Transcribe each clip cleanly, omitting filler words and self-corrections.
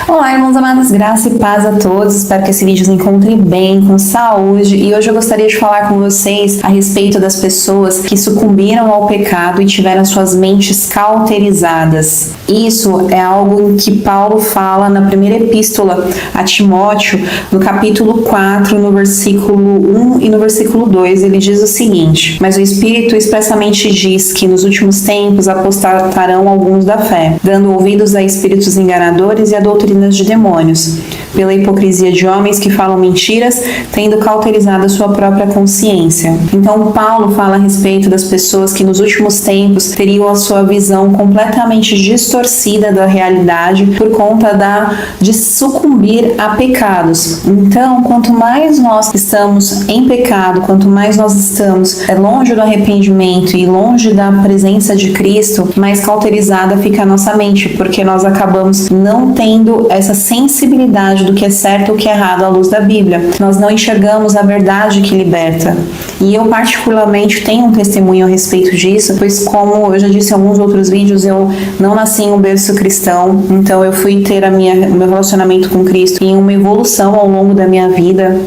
Olá, irmãos amados, graça e paz a todos. Espero que esse vídeo os encontre bem, com saúde. E hoje eu gostaria de falar com vocês a respeito das pessoas que sucumbiram ao pecado e tiveram suas mentes cauterizadas. Isso é algo que Paulo fala na primeira epístola a Timóteo, no capítulo 4, no versículo 1 e no versículo 2. Ele diz o seguinte: mas o Espírito expressamente diz que nos últimos tempos apostatarão alguns da fé, dando ouvidos a espíritos enganadores e a doutrinas de demônios, pela hipocrisia de homens que falam mentiras, tendo cauterizado a sua própria consciência. Então Paulo fala a respeito das pessoas que nos últimos tempos teriam a sua visão completamente distorcida da realidade por conta de sucumbir a pecados. Então, quanto mais nós estamos em pecado, quanto mais nós estamos longe do arrependimento e longe da presença de Cristo, mais cauterizada fica a nossa mente, porque nós acabamos não tendo essa sensibilidade do que é certo e o que é errado à luz da Bíblia. Nós não enxergamos a verdade que liberta. E eu particularmente tenho um testemunho a respeito disso, pois como eu já disse em alguns outros vídeos, eu não nasci em um berço cristão, então eu fui ter o meu relacionamento com Cristo em uma evolução ao longo da minha vida.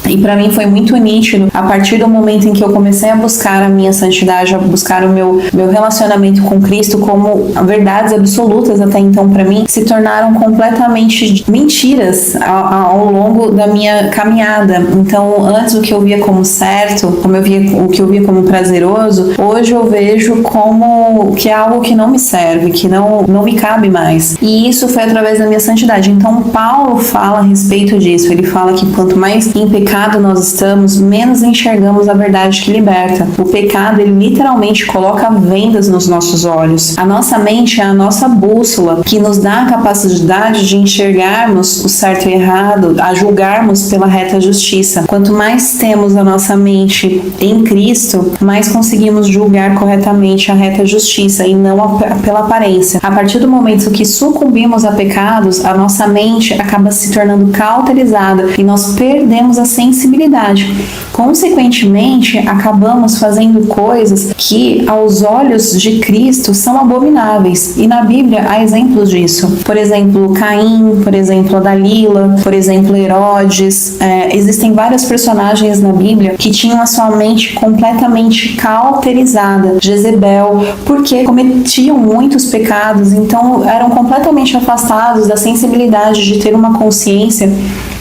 E para mim foi muito nítido, a partir do momento em que eu comecei a buscar a minha santidade, a buscar o meu relacionamento com Cristo, como verdades absolutas até então para mim, se tornaram completamente mentiras ao longo da minha caminhada. Então, antes o que eu via como certo, o que eu via como prazeroso, hoje eu vejo como que é algo que não me serve, que não me cabe mais. E isso foi através da minha santidade. Então, Paulo fala a respeito disso. Ele fala que quanto mais em pecado nós estamos, menos enxergamos a verdade que liberta. O pecado, ele literalmente coloca vendas nos nossos olhos. A nossa mente é a nossa bússola, que nos dá a capacidade de enxergarmos o certo e errado, a julgarmos pela reta justiça. Quanto mais temos a nossa mente em Cristo, mais conseguimos julgar corretamente a reta justiça e não pela aparência. A partir do momento que sucumbimos a pecados, a nossa mente acaba se tornando cauterizada e nós perdemos a sensibilidade. Consequentemente, acabamos fazendo coisas que aos olhos de Cristo são abomináveis. E na Bíblia há exemplos disso. Por exemplo, Caim, por exemplo, Dalila, por exemplo, Herodes. Existem vários personagens na Bíblia que tinham a sua mente completamente cauterizada. Jezebel, porque cometiam muitos pecados, então eram completamente afastados da sensibilidade de ter uma consciência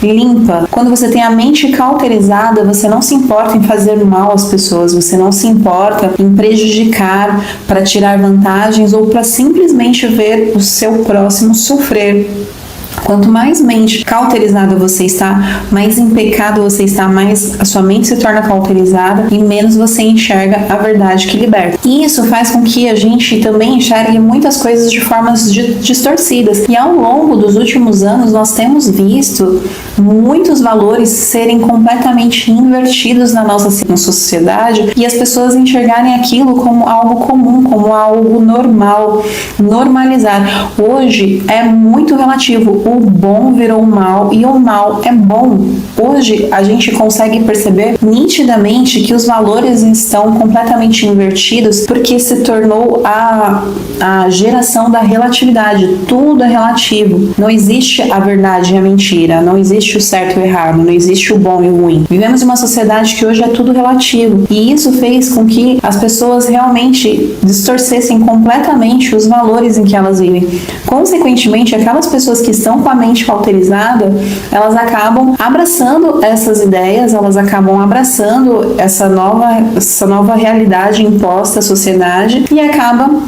limpa. Quando você tem a mente cauterizada, você não se importa em fazer mal às pessoas, você não se importa em prejudicar para tirar vantagens ou para simplesmente ver o seu próximo sofrer. Quanto mais mente cauterizada você está, mais em pecado você está, mais a sua mente se torna cauterizada e menos você enxerga a verdade que liberta. E isso faz com que a gente também enxergue muitas coisas de formas distorcidas. E ao longo dos últimos anos, nós temos visto muitos valores serem completamente invertidos na nossa sociedade e as pessoas enxergarem aquilo como algo comum, como algo normal, normalizar. Hoje é muito relativo. O bom virou mal e o mal é bom. Hoje a gente consegue perceber nitidamente que os valores estão completamente invertidos porque se tornou a geração da relatividade. Tudo é relativo. Não existe a verdade e a mentira. Não existe o certo e o errado. Não existe o bom e o ruim. Vivemos em uma sociedade que hoje é tudo relativo. E isso fez com que as pessoas realmente distorcessem completamente os valores em que elas vivem. Consequentemente, aquelas pessoas que estão com a mente cauterizada, elas acabam abraçando essas ideias, elas acabam abraçando essa nova realidade imposta à sociedade e acabam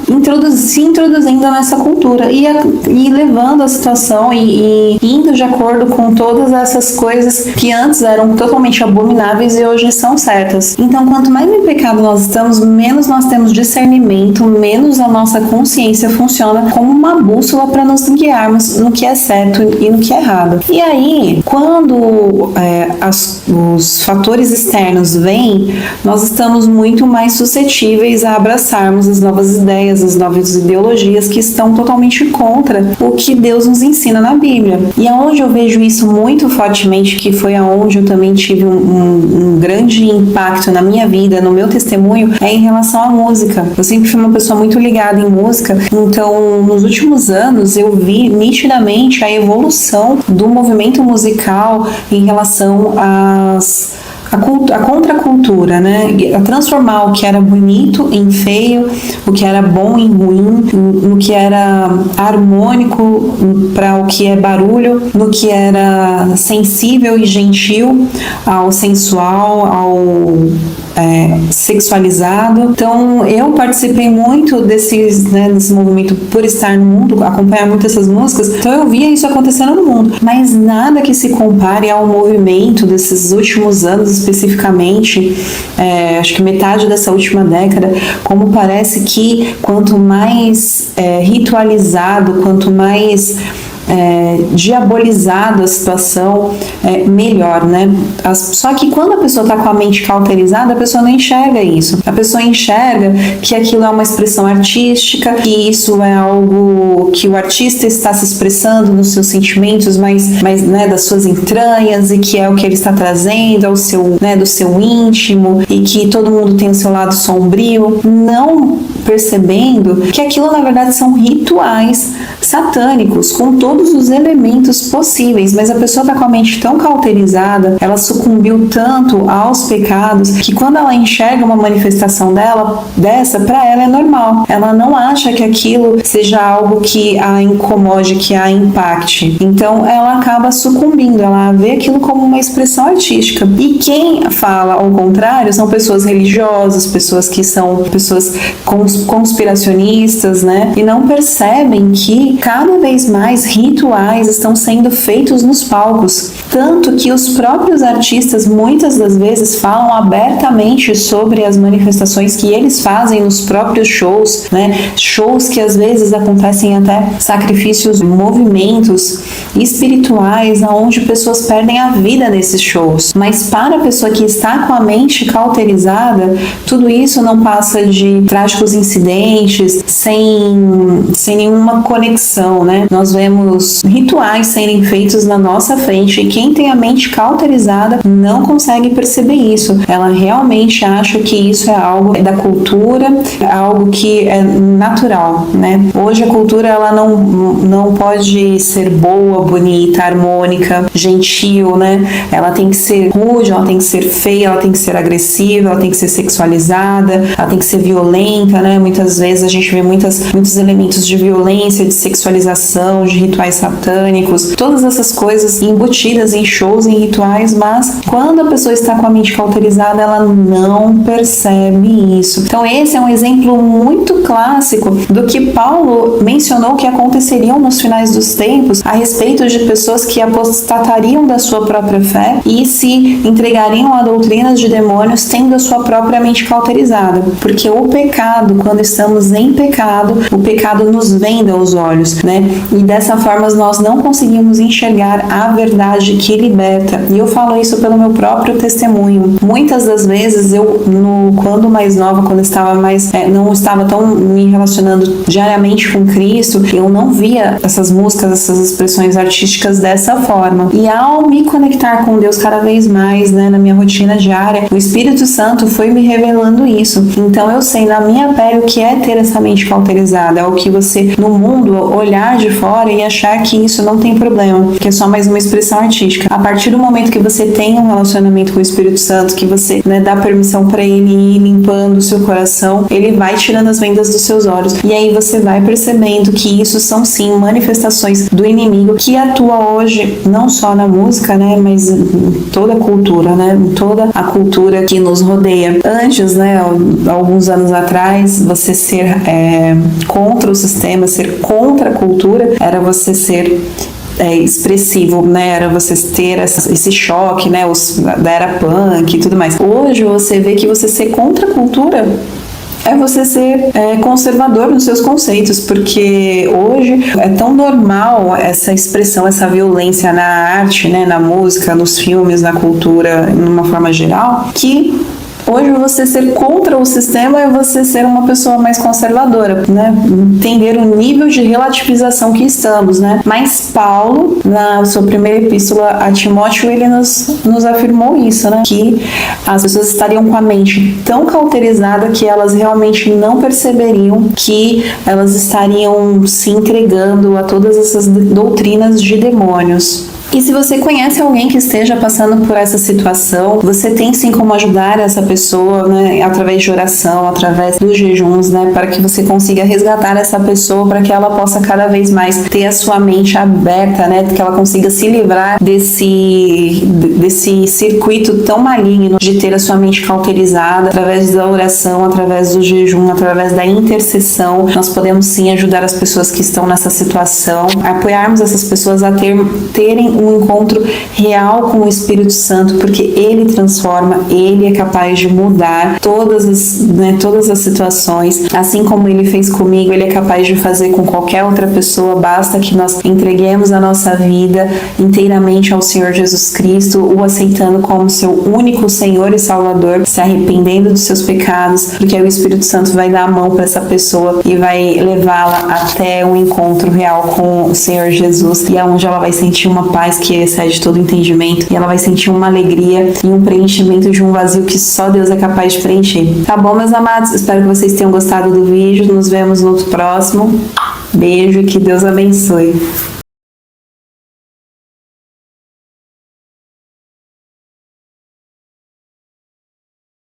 se introduzindo nessa cultura e levando a situação e indo de acordo com todas essas coisas que antes eram totalmente abomináveis e hoje são certas. Então, quanto mais em pecado nós estamos, menos nós temos discernimento, menos a nossa consciência funciona como uma bússola para nos guiarmos no que é certo e no que é errado. E aí, quando os fatores externos vêm, nós estamos muito mais suscetíveis a abraçarmos as novas ideias, as novas ideologias que estão totalmente contra o que Deus nos ensina na Bíblia. E aonde eu vejo isso muito fortemente, que foi aonde eu também tive um grande impacto na minha vida, no meu testemunho, é em relação à música. Eu sempre fui uma pessoa muito ligada em música, então nos últimos anos eu vi nitidamente a a evolução do movimento musical em relação a contracultura, né? A transformar o que era bonito em feio, o que era bom em ruim, no que era harmônico para o que é barulho, no que era sensível e gentil, ao sensual, ao sexualizado. Então eu participei muito desse movimento por estar no mundo, acompanhar muito essas músicas, então eu via isso acontecendo no mundo, mas nada que se compare ao movimento desses últimos anos, especificamente, acho que metade dessa última década, como parece que quanto mais ritualizado, quanto mais diabolizado a situação, melhor, né? Só que quando a pessoa está com a mente cauterizada, a pessoa não enxerga isso. A pessoa enxerga que aquilo é uma expressão artística, que isso é algo que o artista está se expressando nos seus sentimentos, mas né, das suas entranhas, e que é o que ele está trazendo ao seu, né, do seu íntimo, e que todo mundo tem o seu lado sombrio, não percebendo que aquilo na verdade são rituais satânicos, com todos os elementos possíveis, mas a pessoa está com a mente tão cauterizada, ela sucumbiu tanto aos pecados, que quando ela enxerga uma manifestação dessa, para ela é normal. Ela não acha que aquilo seja algo que a incomode, que a impacte. Então ela acaba sucumbindo, ela vê aquilo como uma expressão artística. E quem fala ao contrário são pessoas religiosas, pessoas que são pessoas conspiracionistas, né? E não percebem que cada vez mais rituais estão sendo feitos nos palcos, tanto que os próprios artistas muitas das vezes falam abertamente sobre as manifestações que eles fazem nos próprios shows, né? Shows que às vezes acontecem até sacrifícios, movimentos espirituais, onde pessoas perdem a vida nesses shows. Mas para a pessoa que está com a mente cauterizada, tudo isso não passa de trágicos incidentes, sem nenhuma conexão, né? Nós vemos rituais serem feitos na nossa frente, e quem tem a mente cauterizada não consegue perceber isso. Ela realmente acha que isso é algo da cultura, algo que é natural, né? Hoje a cultura, ela não pode ser boa, bonita, harmônica, gentil, né? Ela tem que ser rude, ela tem que ser feia, ela tem que ser agressiva, ela tem que ser sexualizada, ela tem que ser violenta, né? Muitas vezes a gente vê muitos elementos de violência, de sexualização, de rituais satânicos, todas essas coisas embutidas em shows, em rituais, mas quando a pessoa está com a mente cauterizada, ela não percebe isso. Então esse é um exemplo muito clássico do que Paulo mencionou que aconteceriam nos finais dos tempos, a respeito de pessoas que apostatariam da sua própria fé e se entregariam a doutrinas de demônios, tendo a sua própria mente cauterizada. Porque o pecado, quando estamos em pecado, o pecado nos venda os olhos, né? E dessa forma nós não conseguimos enxergar a verdade que liberta. E eu falo isso pelo meu próprio testemunho. Muitas das vezes quando mais nova, quando estava não estava tão me relacionando diariamente com Cristo, eu não via essas músicas, essas expressões artísticas dessa forma. E ao me conectar com Deus cada vez mais, né, na minha rotina diária, o Espírito Santo foi me revelando isso. Então eu sei na minha pele o que é ter essa mente cauterizada, é o que você no mundo olhar de fora e achar que isso não tem problema, que é só mais uma expressão artística. A partir do momento que você tem um relacionamento com o Espírito Santo, que você, né, dá permissão para ele ir limpando o seu coração, ele vai tirando as vendas dos seus olhos, e aí você vai percebendo que isso são sim manifestações do inimigo que atua hoje não só na música, né, mas em toda a cultura, né, em toda a cultura que nos rodeia. Antes, né, alguns anos atrás, você ser contra o sistema, ser contra a cultura, era você ser expressivo, né? Era você ter esse choque, né? Da era punk e tudo mais. Hoje você vê que você ser contra a cultura é você ser conservador nos seus conceitos, porque hoje é tão normal essa expressão, essa violência na arte, né? Na música, nos filmes, na cultura, de uma forma geral, que Hoje você ser contra o sistema é você ser uma pessoa mais conservadora, né? Entender o nível de relativização que estamos, né? Mas Paulo, na sua primeira epístola a Timóteo, ele nos afirmou isso, né? Que as pessoas estariam com a mente tão cauterizada que elas realmente não perceberiam que elas estariam se entregando a todas essas doutrinas de demônios. E se você conhece alguém que esteja passando por essa situação, você tem sim como ajudar essa pessoa, né, através de oração, através dos jejuns, né, para que você consiga resgatar essa pessoa, para que ela possa cada vez mais ter a sua mente aberta, né, que ela consiga se livrar desse circuito tão maligno de ter a sua mente cauterizada. Através da oração, através do jejum, através da intercessão, nós podemos sim ajudar as pessoas que estão nessa situação, apoiarmos essas pessoas a terem um encontro real com o Espírito Santo, porque ele transforma, ele é capaz de mudar todas as situações, assim como ele fez comigo, ele é capaz de fazer com qualquer outra pessoa. Basta que nós entreguemos a nossa vida inteiramente ao Senhor Jesus Cristo, o aceitando como seu único Senhor e Salvador, se arrependendo dos seus pecados, porque aí o Espírito Santo vai dar a mão para essa pessoa e vai levá-la até um encontro real com o Senhor Jesus, e é onde ela vai sentir uma paz que excede todo entendimento, e ela vai sentir uma alegria e um preenchimento de um vazio que só Deus é capaz de preencher. Tá bom, meus amados? Espero que vocês tenham gostado do vídeo. Nos vemos no próximo. Beijo e que Deus abençoe.